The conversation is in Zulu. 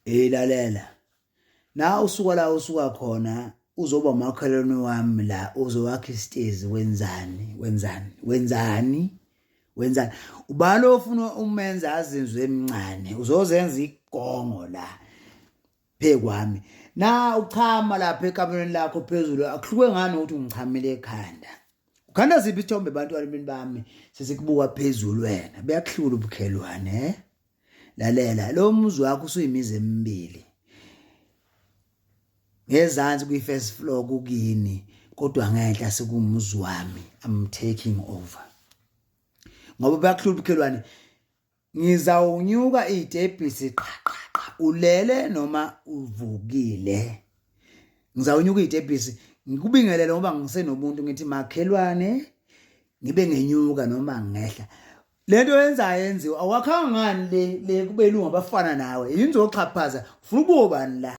Lalela. Na usuka la usuka khona uzoba umakhelwane wami la uzowakha isitezi wenzani. Ubani ofuna umenza azinzwe emncane uzozenza igongo la phekwami. Na uchama lapha ekamelweni lakho phezulu akuhluke ngani ukuthi ngichamele ekhanda. Ukhanda ziphi isithombe bantwana bami sesikubuka phezulu wena beyakuhlula ubukhelwane Lalela lo muzi wakho usuyimizi emibili. Ngezansi kwi-first floor kukini kodwa ngenhla sekumuzi wami I'm taking over. Ngoba bayakuhlula ubukhelwane ngizawunyuka izitebhisi qha ulele noma uvukile. Ngizawunyuka izitebhisi ngikubingelele ngoba ngisenobuntu ngithi makhelwane ngibe ngenyuka noma ngehla. Lento yenziwa awakhanga ngani le kube lungu abafana nawe yini uzoxhaphaza ufuna ukubani la